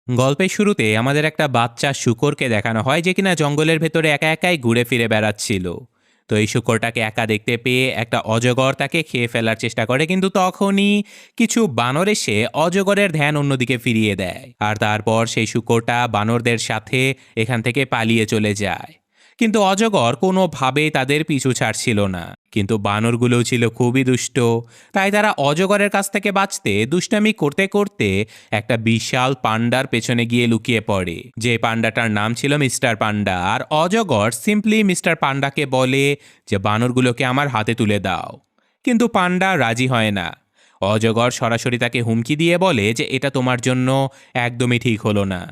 গল্পের শুরুতে আমাদের একটা বাচ্চা শূকরকে দেখানো হয় যে কিনা জঙ্গলের ভেতরে একা একাই ঘুরে ফিরে বেড়াচ্ছিল। তো এই শূকরটাকে একা দেখতে পেয়ে একটা অজগর তাকে খেয়ে ফেলার চেষ্টা করে, কিন্তু তখনই কিছু বানর এসে অজগরের ধ্যান অন্যদিকে ফিরিয়ে দেয়, আর তারপর সেই শূকরটা বানরদের সাথে এখান থেকে পালিয়ে চলে যায়। কিন্তু অজগর কোনোভাবেই তাদের পিছু ছাড়ছিল না। কিন্তু বানরগুলোও ছিল খুবই দুষ্ট। তাই তারা অজগরের কাছ থেকে বাঁচতে দুষ্টামি করতে করতে একটা বিশাল পান্ডার পেছনে গিয়ে লুকিয়ে পড়ে, যে পান্ডাটার নাম ছিল মিস্টার পান্ডা। আর অজগর সিম্পলি মিস্টার পান্ডাকে বলে যে বানরগুলোকে আমার হাতে তুলে দাও, কিন্তু পান্ডা রাজি হয় না। অজগর সরাসরি তাকে হুমকি দিয়ে বলে যে এটা তোমার জন্য একদমই ঠিক হলো না।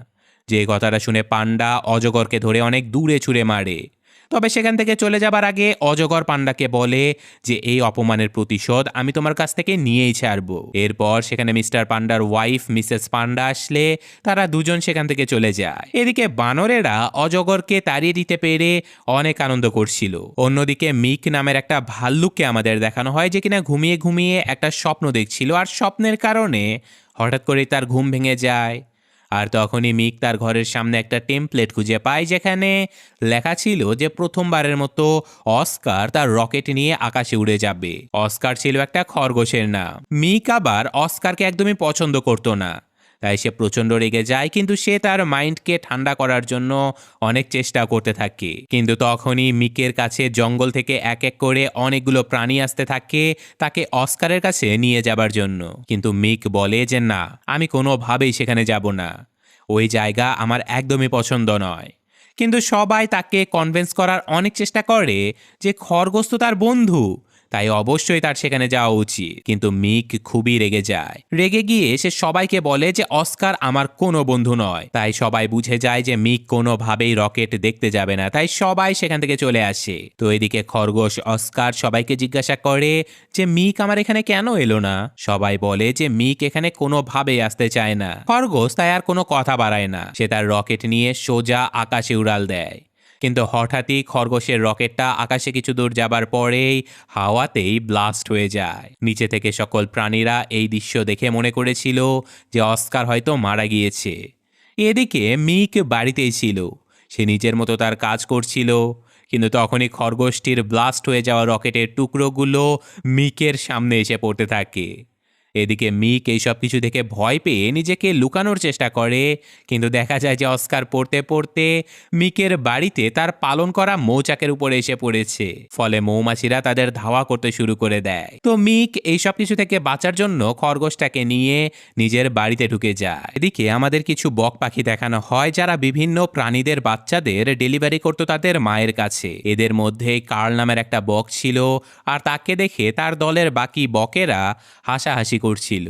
যে কথাটা শুনে পান্ডা অজগরকে ধরে অনেক দূরে ছুঁড়ে মারে। তবে সেখান থেকে চলে যাবার আগে অজগর পান্ডাকে বলে যে এই অপমানের প্রতিশোধ আমি তোমার কাছ থেকে নিয়েই ছাড়ব। এরপর সেখানে মিস্টার পান্ডার ওয়াইফ মিসেস পান্ডা আসলে তারা দুজন সেখান থেকে চলে যায়। এদিকে বানরেরা অজগরকে তাড়িয়ে দিতে পেরে অনেক আনন্দ করছিল। অন্যদিকে মিক নামের একটা ভাল্লুককে আমাদের দেখানো হয় যে কিনা ঘুমিয়ে ঘুমিয়ে একটা স্বপ্ন দেখছিল, আর স্বপ্নের কারণে হঠাৎ করে তার ঘুম ভেঙে যায়। আর তখনই মিক তার ঘরের সামনে একটা টেমপ্লেট খুঁজে পায় যেখানে লেখা ছিল যে প্রথমবারের মতো অস্কার তার রকেট নিয়ে আকাশে উড়ে যাবে। অস্কার ছিল একটা খরগোশের নাম। মিক আবার অস্কারকে একদমই পছন্দ করতো না, তাই সে প্রচণ্ড রেগে যায়। কিন্তু সে তার মাইন্ডকে ঠান্ডা করার জন্য অনেক চেষ্টা করতে থাকে। কিন্তু তখনই মিকের কাছে জঙ্গল থেকে এক এক করে অনেকগুলো প্রাণী আসতে থাকে তাকে অস্কারের কাছে নিয়ে যাবার জন্য। কিন্তু মিক বলে যে না, আমি কোনোভাবেই সেখানে যাব না, ওই জায়গা আমার একদমই পছন্দ নয়। কিন্তু সবাই তাকে কনভিন্স করার অনেক চেষ্টা করে যে খরগোশ তো তার বন্ধু, তাই অবশ্যই তার সেখানে যাওয়া উচিত। কিন্তু মিক খুবই রেগে যায়। রেগে গিয়ে সে সবাইকে বলে যে অস্কার আমার কোনো বন্ধু নয়। তাই সবাই বুঝে যায় যে মিক কোনোভাবেই রকেট দেখতে যাবে না, তাই সবাই সেখান থেকে চলে আসে। তো এদিকে খরগোশ অস্কার সবাইকে জিজ্ঞাসা করে যে মিক আমার এখানে কেন এলো না। সবাই বলে যে মিক এখানে কোনোভাবেই আসতে চায় না। খরগোশ তাই আর কোনো কথা বাড়ায় না, সে তার রকেট নিয়ে সোজা আকাশে উড়াল দেয়। কিন্তু হঠাৎই খরগোশের রকেটটা আকাশে কিছু দূর যাবার পরেই হাওয়াতেই ব্লাস্ট হয়ে যায়। নিচে থেকে সকল প্রাণীরা এই দৃশ্য দেখে মনে করেছিল যে অস্কার হয়তো মারা গিয়েছে। এদিকে মিক বাড়িতেই ছিল, সে নিজের মতো তার কাজ করছিল। কিন্তু তখনই খরগোশটির ব্লাস্ট হয়ে যাওয়া রকেটের টুকরোগুলো মিকের সামনে এসে পড়তে থাকে। এদিকে মিক এইসব কিছু দেখে ভয় পেয়ে নিজেকে লুকানোর চেষ্টা করে, কিন্তু দেখা যায় যে অস্কার পড়তে পড়তে মিকের বাড়িতে তার পালন করা মৌচাকের উপরে এসে পড়েছে। ফলে মৌমাছিরা তাদের ধাওয়া করতে শুরু করে দেয়। তো মিক এইসব কিছু থেকে বাঁচার জন্য খরগোশটাকে নিয়ে নিজের বাড়িতে ঢুকে যায়। এদিকে আমাদের কিছু বক পাখি দেখানো হয় যারা বিভিন্ন প্রাণীদের বাচ্চাদের ডেলিভারি করতো তাদের মায়ের কাছে। এদের মধ্যে কার্ল নামের একটা বক ছিল, আর তাকে দেখে তার দলের বাকি বকেরা হাসাহাসি করছিল।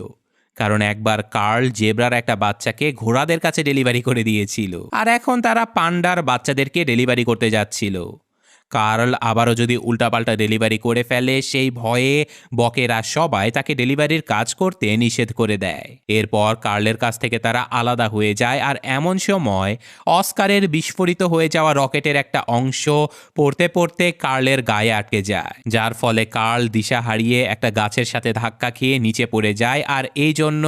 কারণ একবার কার্ল জেব্রার একটা বাচ্চাকে ঘোড়াদের কাছে ডেলিভারি করে দিয়েছিল, আর এখন তারা পান্ডার বাচ্চাদেরকে ডেলিভারি করতে যাচ্ছিল। কার্ল আবারও যদি উল্টাপাল্টা ডেলিভারি করে ফেলে সেই ভয়ে বকেরা সবাই তাকে ডেলিভারির কাজ করতে নিষেধ করে দেয়। এরপর কার্লের কাছ থেকে তারা আলাদা হয়ে যায়, আর এমন সময় অস্কারের বিস্ফোরিত হয়ে যাওয়া রকেটের একটা অংশ পড়তে পড়তে কার্লের গায়ে আটকে যায়, যার ফলে কার্ল দিশা হারিয়ে একটা গাছের সাথে ধাক্কা খেয়ে নিচে পড়ে যায়। আর এই জন্য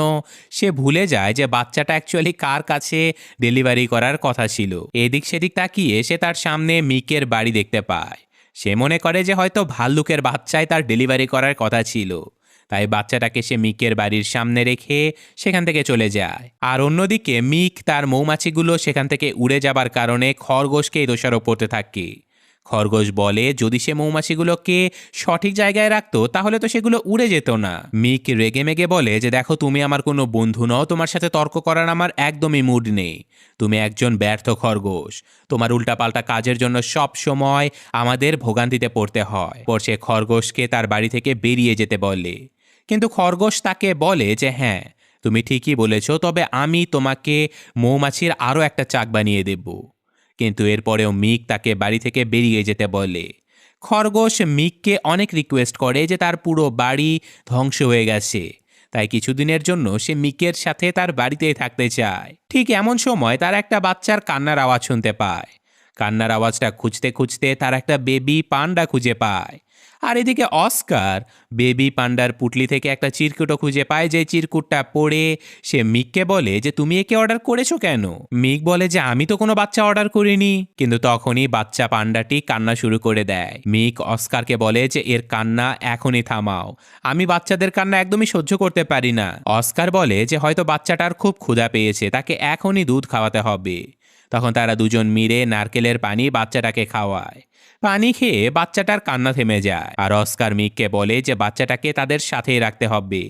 সে ভুলে যায় যে বাচ্চাটা অ্যাকচুয়ালি কার কাছে ডেলিভারি করার কথা ছিল। এদিক সেদিক তাকিয়ে সে তার সামনে মিকের বাড়ি দেখতে পায়। সে মনে করে যে হয়তো ভাল্লুকের বাচ্চাই তার ডেলিভারি করার কথা ছিল, তাই বাচ্চাটাকে সে মিকের বাড়ির সামনে রেখে সেখান থেকে চলে যায়। আর অন্যদিকে মিক তার মৌমাছিগুলো সেখান থেকে উড়ে যাবার কারণে খরগোশকেই দোষারোপ করতে থাকে। খরগোশ বলে যদি সে মৌমাছিগুলোকে সঠিক জায়গায় রাখতো তাহলে তো সেগুলো উড়ে যেত না। মিক রেগে মেগে বলে যে দেখো, তুমি আমার কোনো বন্ধু নও, তোমার সাথে তর্ক করার আমার একদমই মুড নেই। তুমি একজন ব্যর্থ খরগোশ, তোমার উল্টাপাল্টা কাজের জন্য সব সময় আমাদের ভোগান্তিতে পড়তে হয়। পর সে খরগোশকে তার বাড়ি থেকে বেরিয়ে যেতে বলে। কিন্তু খরগোশ তাকে বলে যে হ্যাঁ, তুমি ঠিকই বলেছ, তবে আমি তোমাকে মৌমাছির আরও একটা চাক বানিয়ে দেব। কিন্তু এরপরেও মিক তাকে বাড়ি থেকে বেরিয়ে যেতে বলে। খরগোশ মিককে অনেক রিকোয়েস্ট করে যে তার পুরো বাড়ি ধ্বংস হয়ে গেছে, তাই কিছুদিনের জন্য সে মিকের সাথে তার বাড়িতেই থাকতে চায়। ঠিক এমন সময় তার একটা বাচ্চার কান্নার আওয়াজ শুনতে পায়। কান্নার আওয়াজটা খুঁজতে খুঁজতে তার একটা বেবি পান্ডা খুঁজে পায়। আর এদিকে অস্কার বেবি পান্ডার পুটলি থেকে একটা চিরকুটও খুঁজে পায়, যে চিরকুটটা পড়ে সে মিককে বলে যে তুমি একে অর্ডার করেছো কেন? মিক বলে যে আমি তো কোনো বাচ্চা অর্ডার করিনি। কিন্তু তখনই বাচ্চা পান্ডাটি কান্না শুরু করে দেয়। মিক অস্কারকে বলে যে এর কান্না এখনই থামাও, আমি বাচ্চাদের কান্না একদমই সহ্য করতে পারি না। অস্কার বলে যে হয়তো বাচ্চাটার খুব ক্ষুধা পেয়েছে, তাকে এখনই দুধ খাওয়াতে হবে। তখন তারা দুজন মিলে নারকেলের পানি বাচ্চাটাকে খাওয়ায়। পানি খেয়ে বাচ্চাটার কান্না থেমে যায়। আর অস্কার মিককে বলে যে বাচ্চাটাকে তাদের সাথেই রাখতে হবে।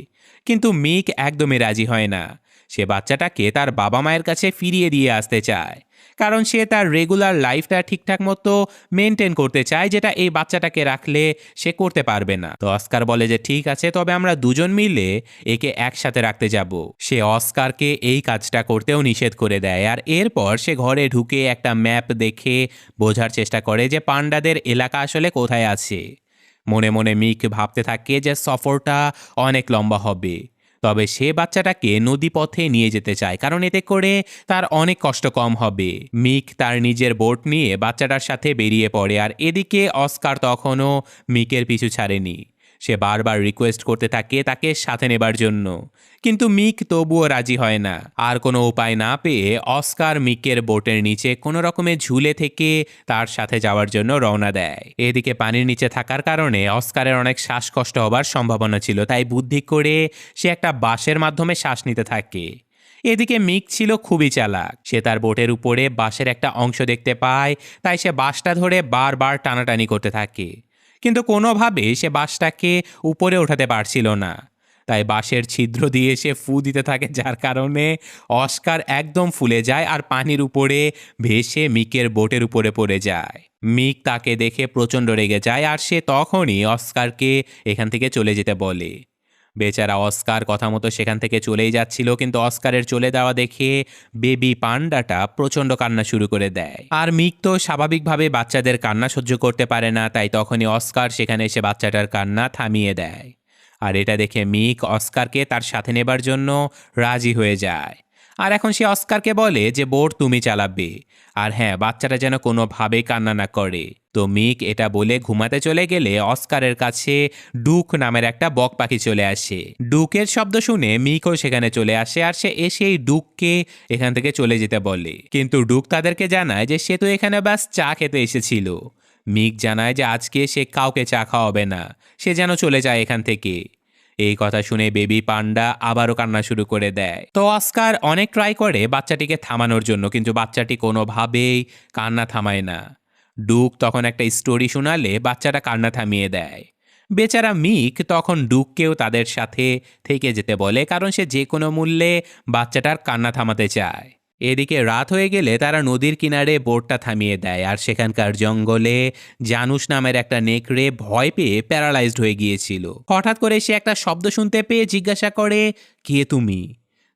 কিন্তু মিক একদমই রাজি হয় না। সে বাচ্চাটাকে তার বাবা মায়ের কাছে ফিরিয়ে দিয়ে আসতে চায়, কারণ সে তার রেগুলার লাইফটা ঠিকঠাক মতো মেনটেন করতে চায়, যেটা এই বাচ্চাটাকে রাখলে সে করতে পারবে না। তো অস্কার বলে যে ঠিক আছে, তবে আমরা দুজন মিলে একে একসাথে রাখতে যাব। সে অস্কারকে এই কাজটা করতেও নিষেধ করে দেয়। আর এরপর সে ঘরে ঢুকে একটা ম্যাপ দেখে বোঝার চেষ্টা করে যে পান্ডাদের এলাকা আসলে কোথায় আছে। মনে মনে মিক ভাবতে থাকে যে সফরটা অনেক লম্বা হবে, তবে সে বাচ্চাটাকে নদীপথে নিয়ে যেতে চায়, কারণ এতে করে তার অনেক কষ্ট কম হবে। মিক তার নিজের বোট নিয়ে বাচ্চাটার সাথে বেরিয়ে পড়ে। আর এদিকে অস্কার তখনও মিকের পিছু ছাড়েনি। সে বারবার রিকোয়েস্ট করতে থাকে তাকে সাথে নেবার জন্য, কিন্তু মিক তবুও রাজি হয় না। আর কোনো উপায় না পেয়ে অস্কার মিকের বোটের নিচে কোনো রকমে ঝুলে থেকে তার সাথে যাওয়ার জন্য রওনা দেয়। এদিকে পানির নিচে থাকার কারণে অস্কারের অনেক শ্বাসকষ্ট হবার সম্ভাবনা ছিল, তাই বুদ্ধি করে সে একটা বাঁশের মাধ্যমে শ্বাস নিতে থাকে। এদিকে মিক ছিল খুবই চালাক। সে তার বোটের উপরে বাঁশের একটা অংশ দেখতে পায়, তাই সে বাঁশটা ধরে বারবার টানাটানি করতে থাকে। কিন্তু কোনোভাবে সে বাঁশটাকে উপরে ওঠাতে পারছিল না। তাই বাঁশের ছিদ্র দিয়ে সে ফু দিতে থাকে, যার কারণে অস্কার একদম ফুলে যায় আর পানির উপরে ভেসে মিকের বোটের উপরে পড়ে যায়। মিক তাকে দেখে প্রচণ্ড রেগে যায়, আর সে তখনই অস্কারকে এখান থেকে চলে যেতে বলে। বেচারা অস্কার কথা মতো সেখান থেকে চলেই যাচ্ছিল, কিন্তু অস্কারের চলে যাওয়া দেখে বেবি পান্ডাটা প্রচণ্ড কান্না শুরু করে দেয়। আর মিক তো স্বাভাবিকভাবে বাচ্চাদের কান্না সহ্য করতে পারে না, তাই তখনই অস্কার সেখানে এসে বাচ্চাটার কান্না থামিয়ে দেয়। আর এটা দেখে মিক অস্কারকে তার সাথে নেবার জন্য রাজি হয়ে যায়। আর এখন সে অস্কারকে বলে যে বোট তুমি চালাবে, আর হ্যাঁ, বাচ্চাটা যেন কোনোভাবেই কান্না না করে। তো মিক এটা বলে ঘুমাতে চলে গেলে অস্কারের কাছে ডুক নামের একটা বক পাখি চলে আসে। ডুকের শব্দ শুনে মিকও সেখানে চলে আসে, আর সে এসেই ডুককে এখান থেকে চলে যেতে বলে। কিন্তু ডুক তাদেরকে জানায় যে সে তো এখানে ব্যাস চা খেতে এসেছিল। মিক জানায় যে আজকে সে কাউকে চা খাওয়াবে না, সে যেন চলে যায় এখান থেকে। এই কথা শুনে বেবি পান্ডা আবারও কান্না শুরু করে দেয়। তো অস্কার অনেক ট্রাই করে বাচ্চাটিকে থামানোর জন্য, কিন্তু বাচ্চাটি কোনোভাবেই কান্না থামায় না। ডুক তখন একটা স্টোরি শোনালে বাচ্চাটা কান্না থামিয়ে দেয়। বেচারা মিক তখন ডুককেও তাদের সাথে থেকে যেতে বলে, কারণ সে যে কোনো মূল্যে বাচ্চাটার কান্না থামাতে চায়। এদিকে রাত হয়ে গেলে তারা নদীর কিনারে বোটটা থামিয়ে দেয়, আর সেখানকার জঙ্গলে জানুস নামের একটা নেকড়ে ভয় পেয়ে প্যারালাইজড হয়ে গিয়েছিল। হঠাৎ করে সে একটা শব্দ শুনতে পেয়ে জিজ্ঞাসা করে, কে তুমি?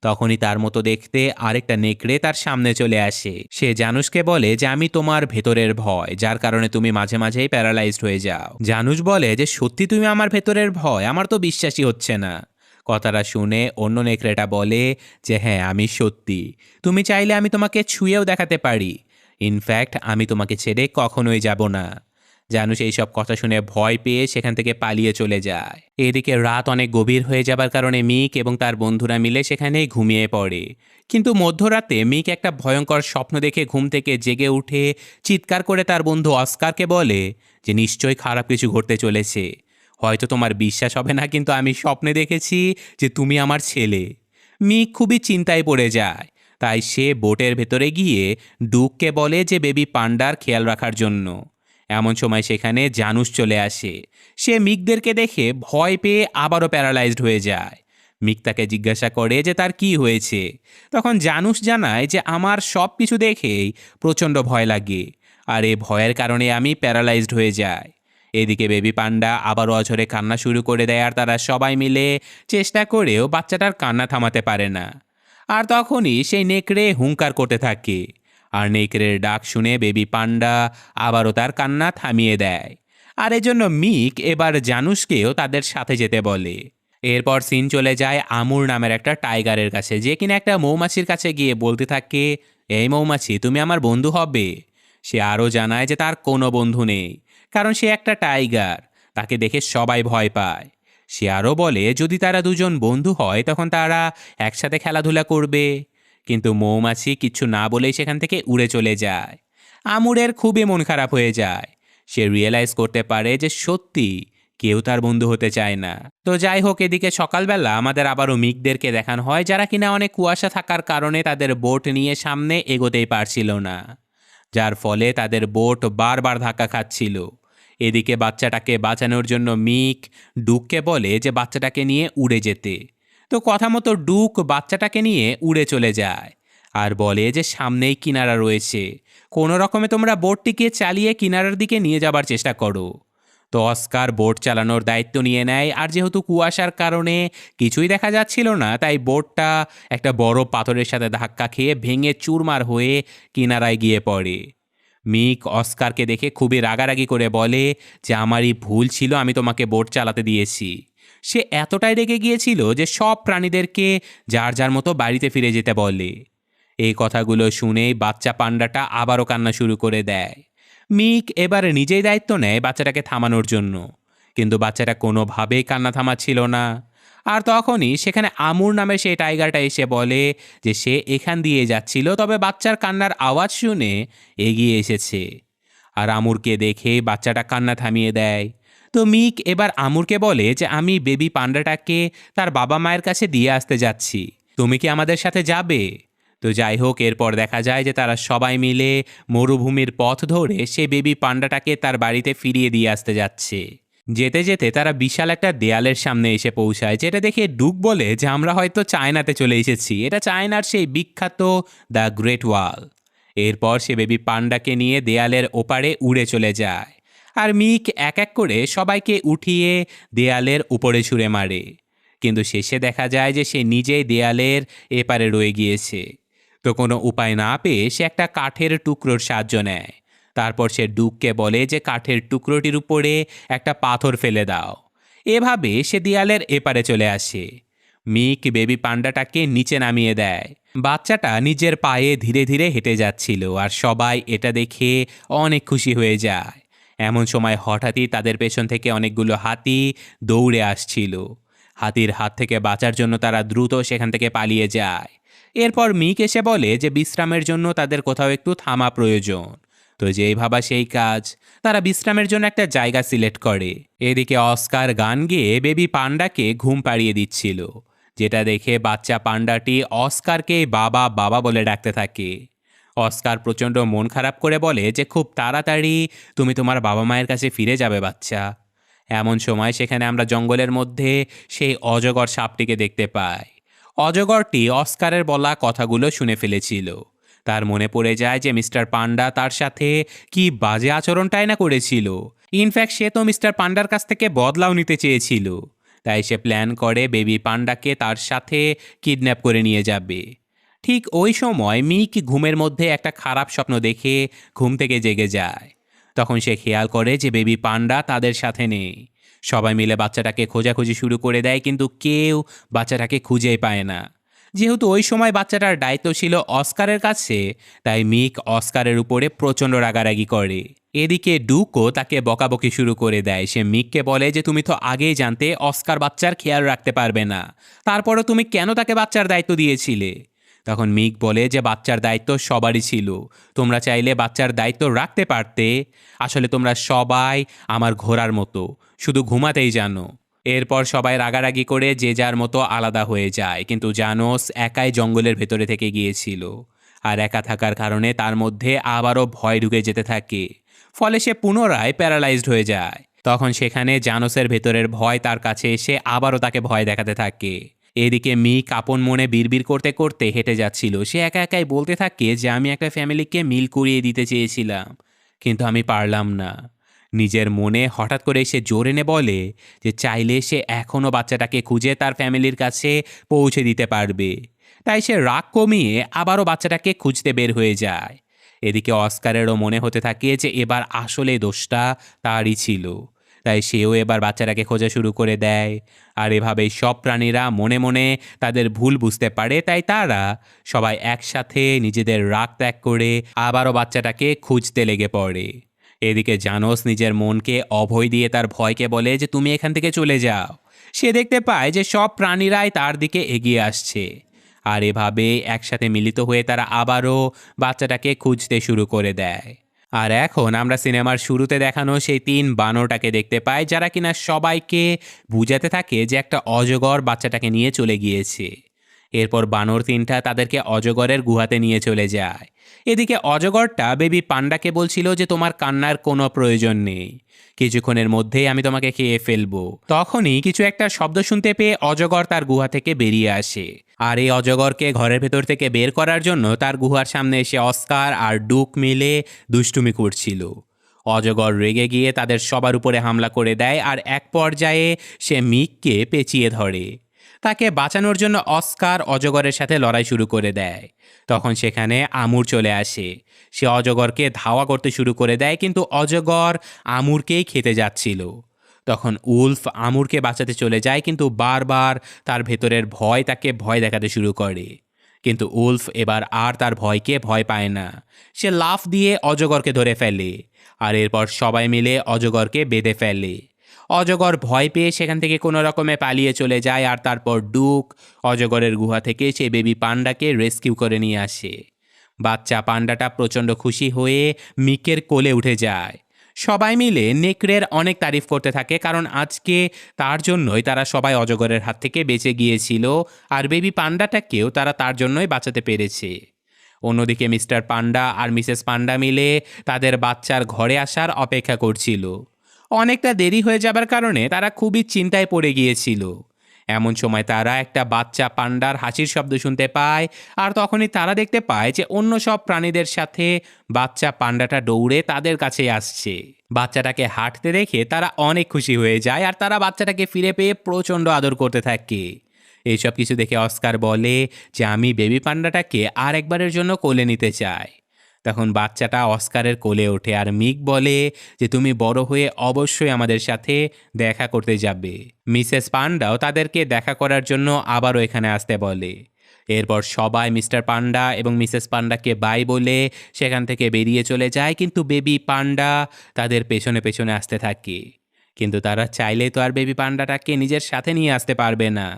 তখনই তার মতো দেখতে আরেকটা নেকড়ে তার সামনে চলে আসে। সে জানুসকে বলে যে আমি তোমার ভেতরের ভয়, যার কারণে তুমি মাঝে মাঝেই প্যারালাইজড হয়ে যাও। জানুস বলে যে সত্যি তুমি আমার ভেতরের ভয়? আমার তো বিশ্বাসই হচ্ছে না। কথাটা শুনে অন্য নেকড়েটা বলে যে হ্যাঁ, আমি সত্যি। তুমি চাইলে আমি তোমাকে ছুঁয়েও দেখাতে পারি। ইনফ্যাক্ট আমি তোমাকে ছেড়ে কখনোই যাব না। জানুস এইসব কথা শুনে ভয় পেয়ে সেখান থেকে পালিয়ে চলে যায়। এদিকে রাত অনেক গভীর হয়ে যাবার কারণে মিক এবং তার বন্ধুরা মিলে সেখানেই ঘুমিয়ে পড়ে। কিন্তু মধ্যরাতে মিক একটা ভয়ঙ্কর স্বপ্ন দেখে ঘুম থেকে জেগে উঠে চিৎকার করে তার বন্ধু অস্কারকে বলে যে নিশ্চয়ই খারাপ কিছু ঘটতে চলেছে। হয়তো তোমার বিশ্বাস হবে না, কিন্তু আমি স্বপ্নে দেখেছি যে তুমি আমার ছেলে। মিক খুবই চিন্তায় পড়ে যায়, তাই সে বোটের ভেতরে গিয়ে ডুককে বলে যে বেবি পান্ডার খেয়াল রাখার জন্য। এমন সময় সেখানে জানুস চলে আসে। সে মিকদেরকে দেখে ভয় পেয়ে আবারও প্যারালাইজড হয়ে যায়। মিক তাকে জিজ্ঞাসা করে যে তার কি হয়েছে। তখন জানুস জানায় যে আমার সব কিছু দেখেই প্রচণ্ড ভয় লাগে, আর এই ভয়ের কারণে আমি প্যারালাইজড হয়ে যাই। এদিকে বেবি পান্ডা আবারও অঝরে কান্না শুরু করে দেয়, আর তারা সবাই মিলে চেষ্টা করেও বাচ্চাটার কান্না থামাতে পারে না। আর তখনই সেই নেকড়ে হুঙ্কার করতে থাকে, আর নেকড়ের ডাক শুনে বেবি পান্ডা আবারও তার কান্না থামিয়ে দেয়। আর এজন্য মিক এবার জানুসকেও তাদের সাথে যেতে বলে। এরপর সিন চলে যায় আমুর নামের একটা টাইগারের কাছে, যে কিনা একটা মৌমাছির কাছে গিয়ে বলতে থাকে, এই মৌমাছি তুমি আমার বন্ধু হবে। সে আরও জানায় যে তার কোনো বন্ধু নেই, কারণ সে একটা টাইগার। তাকে দেখে সবাই ভয় পায়। সে আরও বলে যদি তারা দুজন বন্ধু হয় তখন তারা একসাথে খেলাধুলা করবে। কিন্তু মৌমাছি কিচ্ছু না বলেই সেখান থেকে উড়ে চলে যায়। আমুরের খুবই মন খারাপ হয়ে যায়। সে রিয়েলাইজ করতে পারে যে সত্যি কেউ তার বন্ধু হতে চায় না। তো যাই হোক, এদিকে সকালবেলা আমাদের আবারও মিকদেরকে দেখানো হয়, যারা কিনা অনেক কুয়াশা থাকার কারণে তাদের বোট নিয়ে সামনে এগোতেই পারছিল না, যার ফলে তাদের বোট বারবার ধাক্কা খাচ্ছিল। এদিকে বাচ্চাটাকে বাঁচানোর জন্য মিক ডুককে বলে যে বাচ্চাটাকে নিয়ে উড়ে যেতে। তো কথা মতো ডুক বাচ্চাটাকে নিয়ে উড়ে চলে যায় আর বলে যে সামনেই কিনারা রয়েছে, কোনো রকমে তোমরা বোটটিকে চালিয়ে কিনারার দিকে নিয়ে যাবার চেষ্টা করো। তো অস্কার বোট চালানোর দায়িত্ব নিয়ে নেয়, আর যেহেতু কুয়াশার কারণে কিছুই দেখা যাচ্ছিল না, তাই বোটটা একটা বড় পাথরের সাথে ধাক্কা খেয়ে ভেঙে চুরমার হয়ে কিনারায় গিয়ে পড়ে। মিক অস্কারকে দেখে খুবই রাগারাগি করে বলে যে আমারই ভুল ছিল, আমি তোমাকে বোট চালাতে দিয়েছি। সে এতটাই রেগে গিয়েছিল যে সব প্রাণীদেরকে যার যার মতো বাড়িতে ফিরে যেতে বলে। এই কথাগুলো শুনেই বাচ্চা পান্ডাটা আবারও কান্না শুরু করে দেয়। মিক এবার নিজেই দায়িত্ব নেয় বাচ্চাটাকে থামানোর জন্য, কিন্তু বাচ্চাটা কোনোভাবেই কান্না থামাচ্ছিল না। আর তখনই সেখানে আমুর নামের সেই টাইগারটা এসে বলে যে সে এখান দিয়ে যাচ্ছিল, তবে বাচ্চার কান্নার আওয়াজ শুনে এগিয়ে এসেছে। আর আমুরকে দেখে বাচ্চাটা কান্না থামিয়ে দেয়। তো মিক এবার আমুরকে বলে যে আমি বেবি পান্ডাটাকে তার বাবা মায়ের কাছে দিয়ে আসতে যাচ্ছি, তুমি কি আমাদের সাথে যাবে? তো যাই হোক, এরপর দেখা যায় যে তারা সবাই মিলে মরুভূমির পথ ধরে সে বেবি পান্ডাটাকে তার বাড়িতে ফিরিয়ে দিয়ে আসতে যাচ্ছে। যেতে যেতে তারা বিশাল একটা দেয়ালের সামনে এসে পৌঁছায়, যেটা দেখে ডুক বলে যে আমরা হয়তো চায়নাতে চলে এসেছি, এটা চায়নার সেই বিখ্যাত দ্য গ্রেট ওয়াল। এরপর সে বেবি পান্ডাকে নিয়ে দেয়ালের ওপারে উড়ে চলে যায়, আর মিক এক এক করে সবাইকে উঠিয়ে দেয়ালের উপরে ছুঁড়ে মারে। কিন্তু শেষে দেখা যায় যে সে নিজেই দেয়ালের এপারে রয়ে গিয়েছে। তো কোনো উপায় না পেয়ে সে একটা কাঠের টুকরোর সাহায্য নেয়। তারপর সে ডুককে বলে যে কাঠের টুকরোটির উপরে একটা পাথর ফেলে দাও। এভাবে সে দেয়ালের এপারে চলে আসে। মিক বেবি পান্ডাটাকে নিচে নামিয়ে দেয়। বাচ্চাটা নিজের পায়ে ধীরে ধীরে হেঁটে যাচ্ছিল, আর সবাই এটা দেখে অনেক খুশি হয়ে যায়। এমন সময় হঠাৎই তাদের পেছন থেকে অনেকগুলো হাতি দৌড়ে আসছিল। হাতির হাত থেকে বাঁচার জন্য তারা দ্রুত সেখান থেকে পালিয়ে যায়। এরপর মিক এসে বলে যে বিশ্রামের জন্য তাদের কোথাও একটু থামা প্রয়োজন। তো যেই ভাবা সেই কাজ, তারা বিশ্রামের জন্য একটা জায়গা সিলেক্ট করে। এদিকে অস্কার গান গেয়ে বেবি পান্ডাকে ঘুম পাড়িয়ে দিচ্ছিল, যেটা দেখে বাচ্চা পান্ডাটি অস্কারকে বাবা বাবা বলে ডাকতে থাকে। অস্কার প্রচণ্ড মন খারাপ করে বলে যে খুব তাড়াতাড়ি তুমি তোমার বাবা মায়ের কাছে ফিরে যাবে বাচ্চা। এমন সময় সেখানে আমরা জঙ্গলের মধ্যে সেই অজগর সাপটিকে দেখতে পাই। অজগরটি অস্কারের বলা কথাগুলো শুনে ফেলেছিল। তার মনে পড়ে যায় যে মিস্টার পান্ডা তার সাথে কি বাজে আচরণটাই না করেছিল। ইনফ্যাক্ট সে তো মিস্টার পান্ডার কাছ থেকে বদলাও নিতে চেয়েছিল। তাই সে প্ল্যান করে বেবি পান্ডাকে তার সাথে কিডন্যাপ করে নিয়ে যাবে। ঠিক ওই সময় মিক ঘুমের মধ্যে একটা খারাপ স্বপ্ন দেখে ঘুম থেকে জেগে যায়। তখন সে খেয়াল করে যে বেবি পান্ডা তাদের সাথে নেই। সবাই মিলে বাচ্চাটাকে খোঁজাখুঁজি শুরু করে দেয়, কিন্তু কেউ বাচ্চাটাকে খুঁজেই পায় না। যেহেতু ওই সময় বাচ্চাটার দায়িত্ব ছিল অস্কারের কাছে, তাই মিক অস্কারের উপরে প্রচণ্ড রাগারাগি করে। এদিকে ডুকও তাকে বকাবকি শুরু করে দেয়। সে মিককে বলে যে তুমি তো আগেই জানতে অস্কার বাচ্চার খেয়াল রাখতে পারবে না, তারপরও তুমি কেন তাকে বাচ্চার দায়িত্ব দিয়েছিলে? তখন মিক বলে যে বাচ্চার দায়িত্ব সবারই ছিল, তোমরা চাইলে বাচ্চার দায়িত্ব রাখতে পারতে। আসলে তোমরা সবাই আমার ঘোড়ার মতো, শুধু ঘুমাতেই জানো। এরপর সবাই রাগারাগি করে যে যার মতো আলাদা হয়ে যায়, কিন্তু জানোস একাই জঙ্গলের ভেতরে থেকে গিয়েছিল। আর একা থাকার কারণে তার মধ্যে আবারও ভয় ঢুকে যেতে থাকে, ফলে সে পুনরায় প্যারালাইজড হয়ে যায়। তখন সেখানে জানোসের ভেতরের ভয় তার কাছে এসে আবারও তাকে ভয় দেখাতে থাকে। এদিকে মিক আপন মনে বিড়বিড় করতে করতে হেঁটে যাচ্ছিল। সে একা একাই বলতে থাকে যে আমি একটা ফ্যামিলিকে মিল করিয়ে দিতে চেয়েছিলাম, কিন্তু আমি পারলাম না। নিজের মনে হঠাৎ করে সে জোর এনে বলে যে চাইলে সে এখনও বাচ্চাটাকে খুঁজে তার ফ্যামিলির কাছে পৌঁছে দিতে পারবে। তাই সে রাগ কমিয়ে আবারও বাচ্চাটাকে খুঁজতে বের হয়ে যায়। এদিকে অস্কারেরও মনে হতে থাকে যে এবার আসলে দোষটা তারই ছিল, তাই সেও এবার বাচ্চাটাকে খোঁজা শুরু করে দেয়। আর এভাবেই সব প্রাণীরা মনে মনে তাদের ভুল বুঝতে পারে, তাই তারা সবাই একসাথে নিজেদের রাগ ত্যাগ করে আবারও বাচ্চাটাকে খুঁজতে লেগে পড়ে। এদিকে জানোস নিজের মনকে অভয় দিয়ে তার ভয়কে বলে যে তুমি এখান থেকে চলে যাও। সে দেখতে পায় যে সব প্রাণীরাই তার দিকে এগিয়ে আসছে, আর এভাবে একসাথে মিলিত হয়ে তারা আবারও বাচ্চাটাকে খুঁজতে শুরু করে দেয়। আর এখন আমরা সিনেমার শুরুতে দেখানো সেই 3 বানরটাকে দেখতে পাই, যারা কিনা সবাইকে বুঝাতে থাকে যে একটা অজগর বাচ্চাটাকে নিয়ে চলে গিয়েছে। এরপর বানর 3টা তাদেরকে অজগরের গুহাতে নিয়ে চলে যায়। এদিকে অজগরটা বেবি পান্ডাকে বলছিল যে তোমার কান্নার কোনো প্রয়োজন নেই, কিছুক্ষণের মধ্যেই আমি তোমাকে খেয়ে ফেলবো। তখনই কিছু একটা শব্দ শুনতে পেয়ে অজগর তার গুহা থেকে বেরিয়ে আসে। আর এই অজগরকে ঘরের ভেতর থেকে বের করার জন্য তার গুহার সামনে এসে অস্কার আর ডুক মিলে দুষ্টুমি করছিল। অজগর রেগে গিয়ে তাদের সবার উপরে হামলা করে দেয়, আর এক পর্যায়ে সে মিককে পেঁচিয়ে ধরে। তাকে বাঁচানোর জন্য অস্কার অজগরের সাথে লড়াই শুরু করে দেয়। তখন সেখানে আমুর চলে আসে। সে অজগরকে ধাওয়া করতে শুরু করে দেয়, কিন্তু অজগর আমুরকেই খেতে যাচ্ছিল। তখন উলফ আমুরকে বাঁচাতে চলে যায়, কিন্তু বারবার তার ভেতরের ভয় তাকে ভয় দেখাতে শুরু করে। কিন্তু উলফ এবার আর তার ভয়কে ভয় পায় না। সে লাফ দিয়ে অজগরকে ধরে ফেলে, আর এরপর সবাই মিলে অজগরকে বেঁধে ফেলে। অজগর ভয় পেয়ে সেখান থেকে কোনো রকমে পালিয়ে চলে যায়, আর তারপর ডুক অজগরের গুহা থেকে সে বেবি পান্ডাকে রেস্কিউ করে নিয়ে আসে। বাচ্চা পান্ডাটা প্রচণ্ড খুশি হয়ে মিকের কোলে উঠে যায়। সবাই মিলে নেকড়ের অনেক তারিফ করতে থাকে, কারণ আজকে তার জন্যই তারা সবাই অজগরের হাত থেকে বেঁচে গিয়েছিল, আর বেবি পান্ডাটাকেও তারা তার জন্যই বাঁচাতে পেরেছে। অন্যদিকে মিস্টার পান্ডা আর মিসেস পান্ডা মিলে তাদের বাচ্চার ঘরে আসার অপেক্ষা করছিল। অনেকটা দেরি হয়ে যাবার কারণে তারা খুবই চিন্তায় পড়ে গিয়েছিল। এমন সময় তারা একটা বাচ্চা পান্ডার হাসির শব্দ শুনতে পায়, আর তখনই তারা দেখতে পায় যে অন্য সব প্রাণীদের সাথে বাচ্চা পান্ডাটা দৌড়ে তাদের কাছে আসছে। বাচ্চাটাকে হাঁটতে দেখে তারা অনেক খুশি হয়ে যায়, আর তারা বাচ্চাটাকে ফিরে পেয়ে প্রচণ্ড আদর করতে থাকে। এইসব কিছু দেখে অস্কার বলে যে আমি বেবি পান্ডাটাকে আর একবারের জন্য কোলে নিতে চাই। তখন বাচ্চাটা অস্কারের কোলে ওঠে, আর মিক বলে যে তুমি বড় হয়ে অবশ্যই আমাদের সাথে দেখা করতে যাবে। মিসেস পান্ডাও তাদেরকে দেখা করার জন্য আবারও এখানে আসতে বলে। এরপর সবাই মিস্টার পান্ডা এবং মিসেস পান্ডাকে বাই বলে সেখান থেকে বেরিয়ে চলে যায়, কিন্তু বেবি পান্ডা তাদের পেছনে পেছনে আসতে থাকে। কিন্তু তারা চাইলে তো আর বেবি পান্ডাটাকে নিজের সাথে নিয়ে আসতে পারবে না,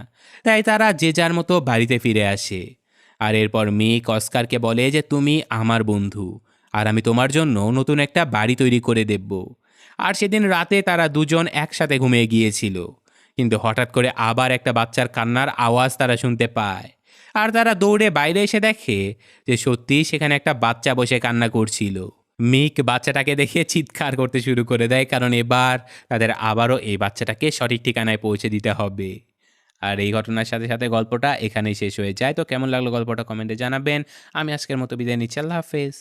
তাই তারা যে যার মতো বাড়িতে ফিরে আসে। আর এরপর মিক অস্কারকে বলে যে তুমি আমার বন্ধু, আর আমি তোমার জন্য নতুন একটা বাড়ি তৈরি করে দেব। আর সেদিন রাতে তারা দুজন একসাথে ঘুমিয়ে গিয়েছিল, কিন্তু হঠাৎ করে আবার একটা বাচ্চার কান্নার আওয়াজ তারা শুনতে পায়। আর তারা দৌড়ে বাইরে এসে দেখে যে সত্যিই সেখানে একটা বাচ্চা বসে কান্না করছিল। মিক বাচ্চাটাকে দেখে চিৎকার করতে শুরু করে দেয়, কারণ এবার তাদের আবারও এই বাচ্চাটাকে সঠিক ঠিকানায় পৌঁছে দিতে হবে। আর এই ঘটনার সাথে সাথে গল্পটা এখানেই শেষ হয়ে যায়। তো কেমন লাগলো গল্পটা কমেন্টে জানাবেন। আমি আজকের মতো বিদায় নিচ্ছি। আল্লাহ হাফেজ।